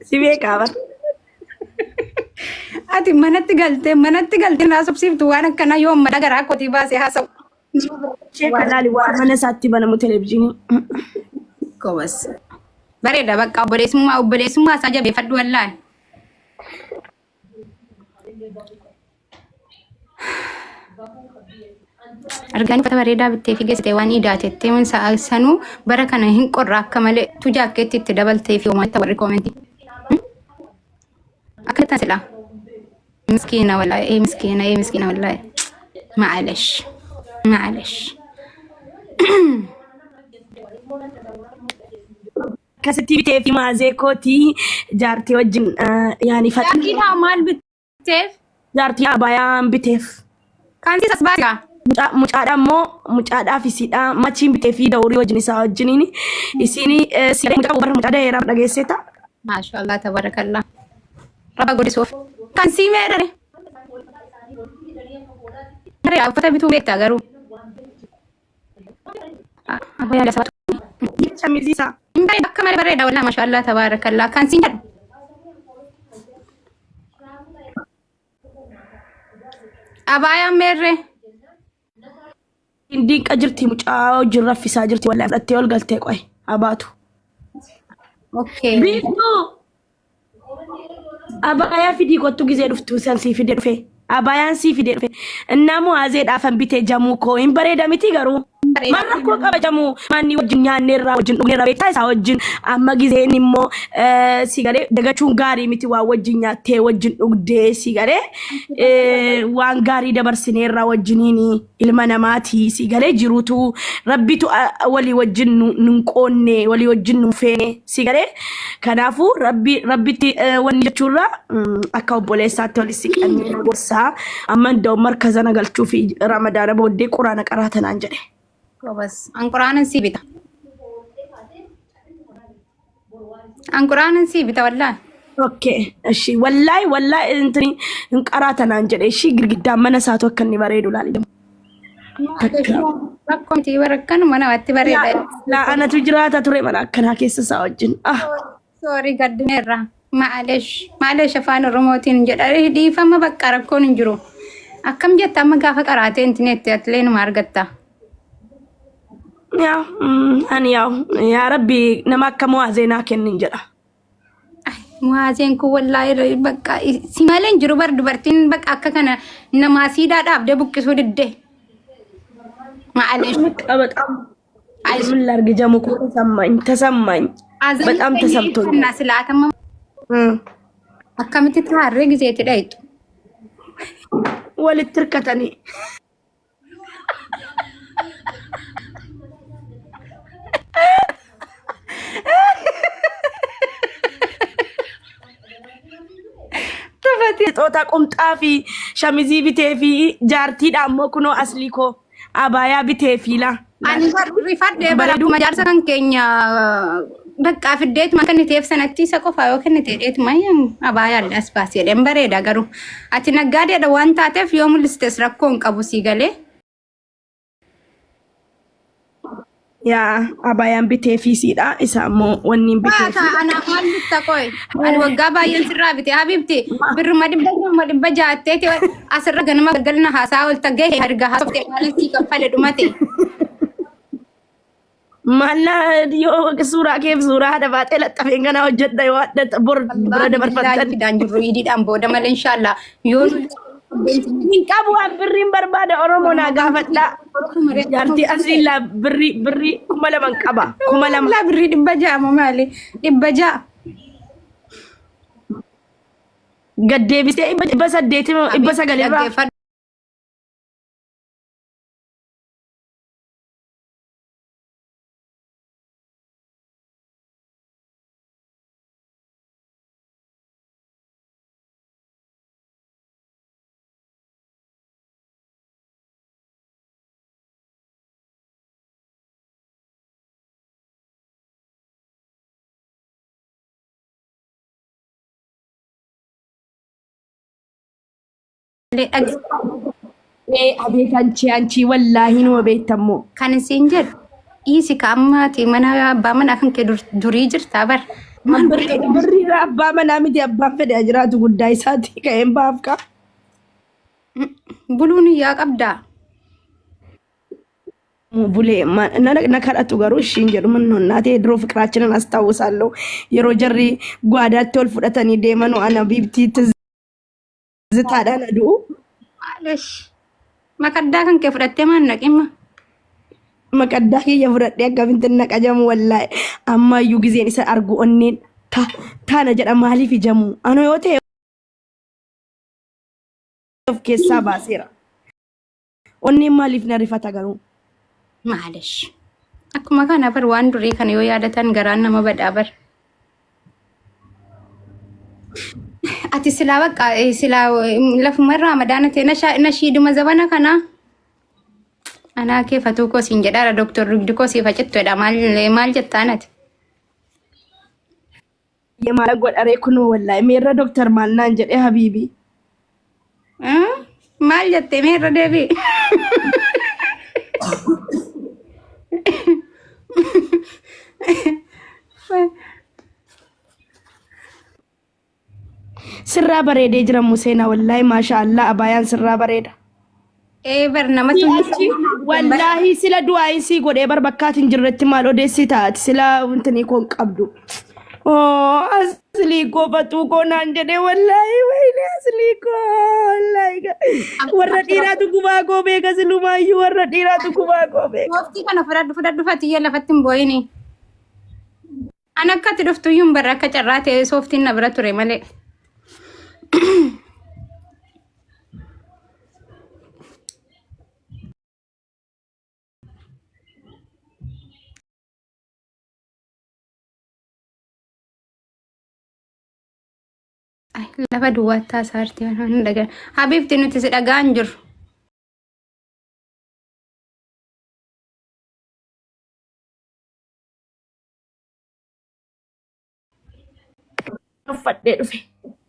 Sibee qaba. Ati manatti galte na subsiftu waan akkana yoo amma dagaraa kotii baasee haasa'u. Sheeka laali waan mana isaatti banamu televiziyoonii. Kobas. Bareeda bakka obboleessummaa isaa jabeeffadhu wallaan. Argaan uffata bareedaa bittee fi geessitee waan idaatettee mun sanuu bara kana hin qorra akka malee tu jaakkeetti itti dabaltee fi uummata warri koomentii. Akka tan silaa. Miskiina wallahi miskiina wallahi. Maalesh. Kasatti bitee fi maazee kootii jaartii wajjin yaani faxi. Akkiidhaa maal bitteef? Jaartii abayaan biteef. Kan si sasbaasigaa? Mucaadha immoo mucaadhaaf isiidha machiin bitee fi dawurii wajjin isaa wajjiniin isiin siidha mucaa bara mucaadha heeraaf dhageesseta. Maashaallah tabarakallah. Rabba godisuuf. Kan si meedhare? Bareeda uffata bituu beektaa garuu. Abayyaa lasa baatu. Shamizisa. Bareeda akka malee bareeda walaa maashaallah tabarakallah. Kan si jedhu? Abaayaan meerree? Indiin qajirti mucaa wajjin raffisaa jirti wallahi fudhattee ol galtee qoy abaatu. Okay. Bitu. Abaayaa fidii kottu gizee dhuftu san sii fidee dhufe. Abaayaan sii fidee dhufe. Innaamu haazee dhaafan bitee jamuu koo hin bareeda miti garuu. Marra koo qaba jamuu manni wajjin nyaanneerraa wajjin dhugneerraa beektaa isaa wajjin amma gizeen immoo sigalee dagachuun gaarii miti waan wajjin nyaattee wajjin dhugdee sigalee waan gaarii dabarsineerraa wajjiniin ilma namaatii sigalee jiruutu rabbitu walii wajjin nun qoonne walii wajjin nun feene sigalee kanaafuu rabbitti wanni jechuurraa akka obboleessaatti wali siqannee gorsaa amma ndoo markaza nagalchuu fi ramadaana booddee quraana qaraatanaan jedhe. Kobas. Anquraanan si bita. Anquraanan si bita wallahi. Okay. Eshi wallahi intini inqaratanaan jedhe eshi girgiddaan mana isaatu akka inni bareedu laali. Rakkoon tii barakkan mana watti bareeda. La anatu jiraata ture mana akkanaa keessa isaa wajjin. Sorry gaddineerra. Maalesh afaan Oromootiin jedha dhiifama bakka rakkoon hin jiru. Akkam jetta amma gaafa qaraatee intineetti atlee numa argatta. Ya Rabbi nama akka muwaazenaa kennin jedha. Muwaazen kun wallahi bakka si malee hin jiru bar dubartiin bakka akka kana nama siidaadhaaf de buqqisuu didde. Maalesh. በጣም ምን ላርግ ጀሙ እኮ ተሰማኝ በጣም ተሰምቶኝ እና ስላተማ አከምት ታረ ጊዜ ትዳይጡ ወልትርከተኒ tafati ጦጣ ቁምጣ ፊ ሸሚዚ ቢቴ ፊ ጃርቲ ዳሞ ኩኖ አስሊኮ አባያ ቢቴ ፊላ ani rifadde baradu majarsa kan kenya bakka fiddeet makani teef sanatti isa qofa yoo kennite dheet mayam abaya allas baasee den bareeda garuu ati naggadeedha waan taateef yoo mul'istes rakkoon qabu si galee ya abayaan bitee fi siidha isa ammoo wanni bitee fi ana haallitta koy ani waggaa baay'een sirraa bite habibti birruma dhibba jaatteeti asirra ganama galgalna haasaa ol taggee erga haasofte maalatti kaffale dhumate malla yo suuraa keef suuraa hada baatee laxafeen kana hojjedha yoo adda bor bira dabarfattan daan jirru idiidhaan booda malee inshallah yoo hin qabu birriin barbaada oromoo naa gaafadha jaartii asliilla birri kuma laman qaba kuma lama birri dhibba ja'a maali dhibba ja'a gaddeebisee dhibba saddeeti dhibba sagalirraa abeet anchi wallaahi numa beektammoo kan isin jedhu dhiisi ka ammaati mana abbaa mana kan kee durii jirta bar Birri abbaa manaa miti abbaan fedhe jiraatu guddaa isaati ka'een baafka. Buluun yaa qabdaa. Bulee na kadhatu garuu ishiin jedhu mannoonnaatee diroo fiqiraachinan astaawusaalloo yeroo jarri gwaadaatti ol fudhatanii deemanuu ana biibtii zitaadhaan aduu. Maalish makaddaa kan kee fudhattee maan naqimma? Makaddaa kiyya fudhadhee akkamitti naqajamu wallaahi ammayyuu gizeen isa argu onneen taana jedha maaliif ijamu ano yoo ta'e of keessaa baaseera onneen maaliif na rifata garuu. Maalish akkuma kana bar waan durii kana yoo yaadatan garaan nama badaa bar. Ati silaa bakka silaa lafumarraa Ramadaana ta'e nashiiduma zabana kana anaa kee fatuu koo siin jedhaara Dr. Rugdi koo siifa cittoodha maal jettaan ati? Maala godharee kunoo wallaahi meerra Dr. maal naan jedhee habiibii. Maal jettee meerra deebii? Sirraa bareedee jira Museenaa wallaahi maashaallah abaayaan sirraa bareeda. Bar namatu wallaahi sila du'aayinsii godhee bar bakkaatiin jirretti maal odeessi taati sila wantanii koon qabdu. Asli ko fatuu koo naan jedhee wallaahi wayne asli koo wallaahi warra dhiiraatu gubaa koo beeka silumaayyuu warra dhiiraatu gubaa koo beeka. Waftii kana fudhadhu fatiyya lafatti hin booyini. An akkatti dhuftuyyuu hin barra akka carraa ta'e sooftiin na bira ture malee. Lafa duwwaataa saartii waan dhagaa. Habiibti nuti si dhagaan jiru.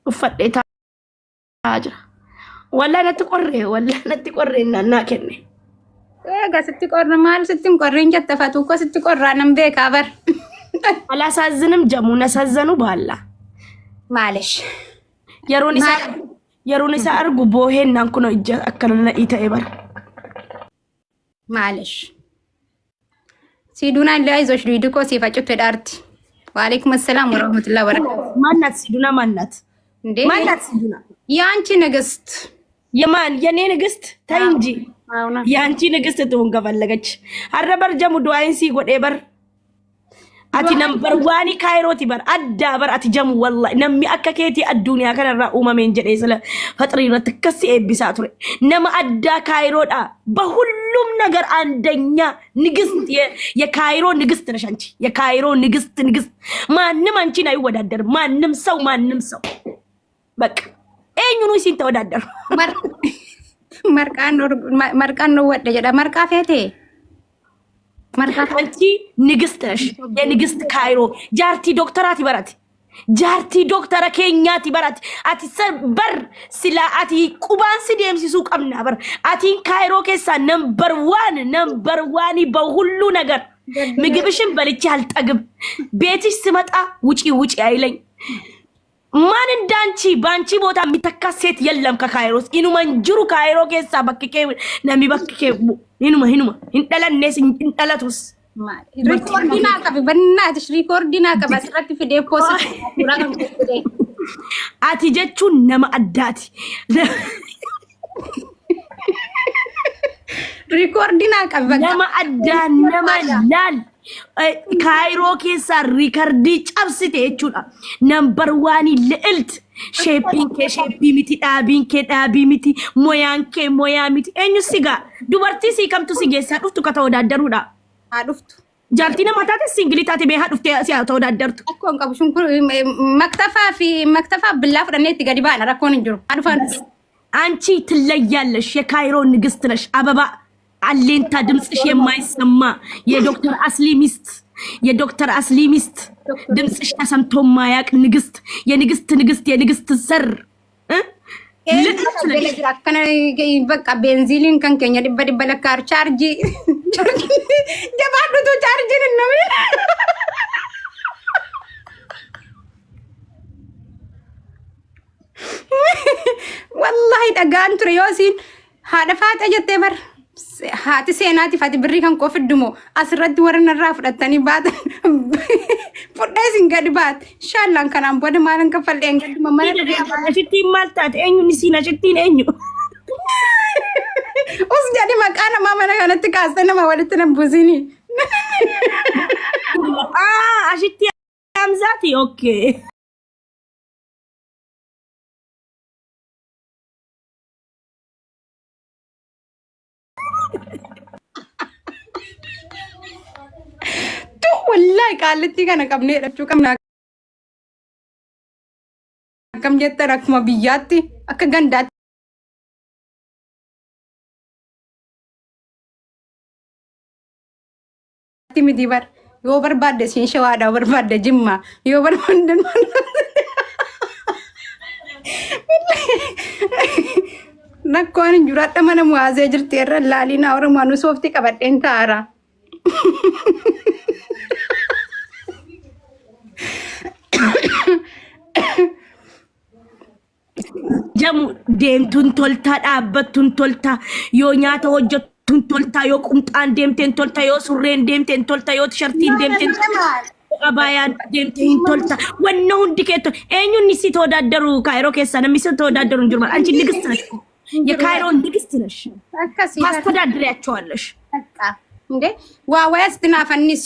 Uffadhee taa'aa jira. Wallaahi natti qorree naannaa kenne. Egaa sitti qorra maal sitti hin qorriin jetta fatuu koo sitti qorraa nan beekaa bar. Alasaazinim jamu nasazzanu baalla. Maalish. Yeroon isaa argu boohennaan kun ija akkana na'ii ta'e bara. Maalish. Siiduna illee aizosh duwidii koo siifa cutee dhaarti. Waalaikum assalaam warahmatullahi wabarakatuh. Maannat siiduna maannat. Maannat siiduna. ያንቺ ንግስት የኔ ንግስት ታይ እንጂ ያንቺ ንግስት ትሁን ከፈለገች አረበር ጀሙ ዱአይን ሲ ጎዴ በር አቲ ነምበር ዋኒ ካይሮቲ በር አዳ በር አቲ ጀሙ ወላሂ ነሚ አከኬቲ አዱንያ ከነራ ኡመሜን ጀዴ ስለ ፈጥሪ ረትከስ ኤቢሳ ቱሬ ነማ አዳ ካይሮዳ በሁሉም ነገር አንደኛ ንግስት የካይሮ ንግስት ነሽ አንቺ የካይሮ ንግስት ማንም አንቺን አይወዳደር ማንም ሰው በቃ ኤኙኑ ሲን ተወዳደሩ መርቃን ነው ወደ ጀዳ መርቃ ፌቴ መርቃ አንቺ ንግስት ነሽ የንግስት ካይሮ ጃርቲ ዶክተራት ይበራት ጃርቲ ዶክተር ኬኛት ይበራት አቲ ሰበር ስላ አቲ ቁባን ሲደም ሲሱ ቀምና በር አቲን ካይሮ ከሳ ነምበር 1 በሁሉ ነገር ምግብሽን በልቼ አልጠግብ ቤትሽ ስመጣ ውጪ አይለኝ ማን እንዳንቺ ባንቺ ቦታ የሚተካ ሴት የለም ከካይሮስ ኢኑ መንጅሩ ካይሮ ከሳ በከከ ነሚ በከከ ኢኑማ እንጠለነስ እንጠለቱስ ሪኮርዲና ቀብ በእናትሽ ሪኮርዲና ቀብ አስራት ፊዴ ፖስት ቁራን ኮዴ አቲ ጀቹ ነማ አዳቲ ሪኮርዲና ቀብ ነማ አዳ ነማ ላል ካይሮ ኬሳ ሪከርዲ ጨብስቴ እቹዳ ነምበር 1 ልዕልት ሼፒንኬ ሼፒ ሚቲ ዳቢ ሚቲ ሞያንኬ ሞያ ሚቲ ኤኙ ሲጋ ዱበርቲ ሲከምቱ ሲጌሳ ዱፍቱ ከተወዳደሩዳ አዱፍቱ ጃርቲና ማታተ ሲንግሊታቴ በሃ ዱፍቴ ሲያ ተወዳደርቱ አኮን ቀብሹን መክተፋ ብላፍ ደኔት ገዲባና ረኮን እንጅሩ አዱፋን አንቺ ትለያለሽ የካይሮ ንግስት ነሽ አበባ አሌንታ ድምጽሽ የማይሰማ የዶክተር አስሊ ሚስት ድምጽሽ ተሰምቶ ማያቅ ንግስት የንግስት ዘር ከነ በቃ ቤንዚሊን ከንከኛ ድበለካር ቻርጂ ጀባዱቱ ቻርጂን ነው wallahi dhagaan ture yoosiin haadha faaxa jettee bar haati seenaati fati birrii kan qofiddumo asirratti warra fudhatanii baatan fudheesin gadi baat shaallaan kanaan booda maalan kaffalleen gadi mamana ashittiin maal taate eenyu ni siin ashittiin eenyu us jadi maqaa namaa mana kanatti kaastee nama walitti nan buusini ashitti Hamzaati okay wallahi qaalitti kana qabnee dhachuu qabna akkam jettan akkuma biyyaatti akka gandaatti miti bar yoo barbaadde siin shawaadhaa barbaadde jimma yoo barbaadde nakkoon hin jiraadha mana muwaazee jirti irra laalina oromoon soofti qabadheen taara jamu deemtuun toltaa dhaabbattuun toltaa yoo nyaata hojjettuun toltaa yoo qumxaan deemteen toltaa yoo surreen deemteen toltaa yoo tishartiin deemteen qabaayaan deemteen toltaa wanna hundi keetto eenyuun si toodaaddaru kaayiroo keessaa namni si toodaaddaru hin jiru አንቺ ንግስት ነሽ የካይሮ ንግስት ነሽ ታስተዳድሪያቸዋለሽ እንዴ ዋዋያስ ትናፈንሽ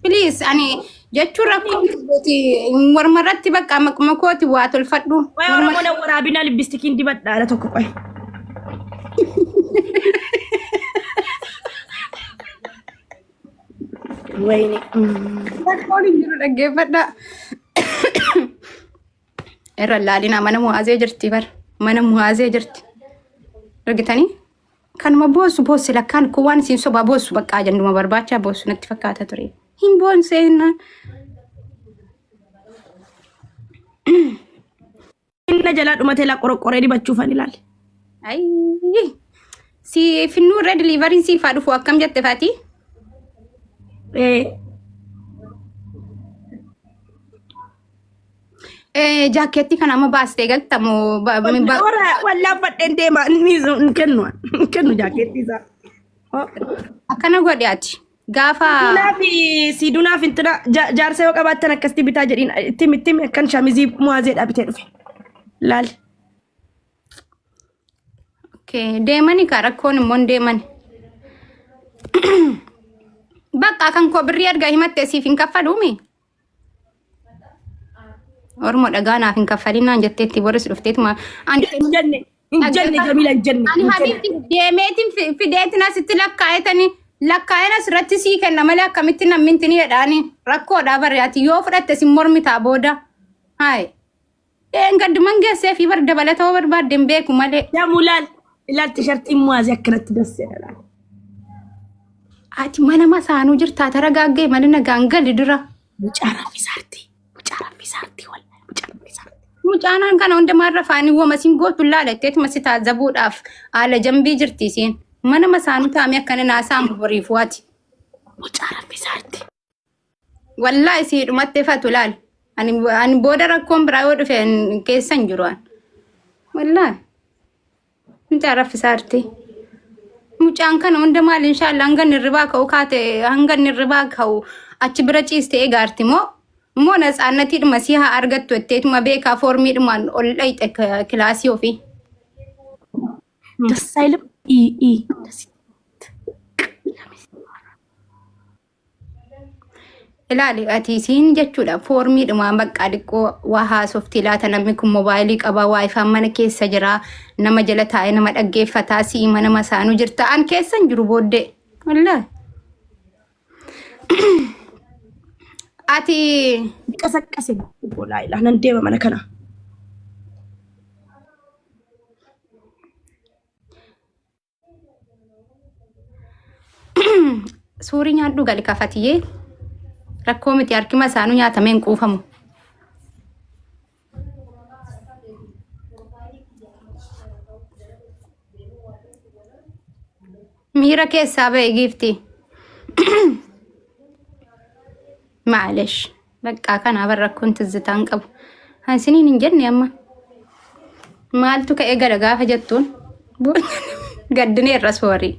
ፕሊዝ እኔ jechuun rakkoon warmarratti bakka makmakooti waa tolfadhu warmana waraabina libbistikiin dibadhaadha tokko qoy wayne rakkoon jiru dhaggeeffadha irra laalina mana muwaazee jirti bar mana muwaazee jirti argitanii kanuma boossu lakkaan kuwaan siin sobaa boossu bakka ajanduma barbaacha boossu natti fakkaata ture himbon sena inna jala dhumate la qorqoree dibachuufan ilaal ay si finnu red delivery si fa dhufu akkam jette faati jaaketti kana amma baastee galtamu wallaa fadheen deema kennu jaaketti isaa akkana godhaati gaafa sidunaaf intira jaarsa yoo qabaattan akkasti bitaa jedhin ittim akkan shamizii muwaazeedha bitee dhufe laal okay deemani ka rakkoon immoo deemani bakka kan ko birrii argaa himatte siif hin kaffaluumi ormo dhagaanaaf hin kaffalinaan jetteetti boris dhufteetuma jenne jamila jenne ani habiibti deemeetiin fideetina sitti lakkaa'etanii lakkaa'ina sirratti sii kenna malee akkamitti namni jedhaani rakkoodha bari'aati yoo fudhatte sin mormitaa booda haay gadduman geessee fi bar dabalatoo barbaadden beeku malee jamulaal ilaal tishartiin muwaazii akkanatti dasseedha ati mana masaanuu jirtaa taragaaggee mana nagaan gali dura mucaarraa fi saartii wallahi mucaarraa fi saartii mucaanaan kana hundumaarra faanii wama siin gootu laalatteeti masi taazzabuudhaaf haala jambii jirti isiin mana masaanuu taa'amee akkana naasaan boriif waati mucaarraa fi saartii wallahi si dhumattee fatu laal ani booda rakkoon biraa yoo dhufe keessan jiruan wallahi mucaarraa fi saartii mucaan kana hunda maal inshallah hangan irribaa ka'u kaate hangan irribaa ka'u achi bira ciistee egaarti moo natsaannatii dhuma si haa argattu etteetuma beekaa foormii dhumaan ol dhayxe kilaasii ofii dassaayilam ilaali ati siin jechuudha foormii dhumaan bakka dhiqqoo waa haasofti laata namni kun moobaayilii qaba waayifaan mana keessa jira nama jala taa'ee nama dhaggeeffataa si mana masaanuu jirta an keessan jiru booddee wallahi ati qasaqase bolaa ilaa nan deema mana kana suurii nyaadhu gali kafatiyee rakkoo miti harkima isaanuu nyaatameen quufamu. Miira keessaa ba'e giifti. Maalesh. Bakka kanaa bar rakkoon tizzitaan qabu. Hansiniin hin jenne amma. maaltu ka'ee gara gaafa jettuun gaddinee irra soorii.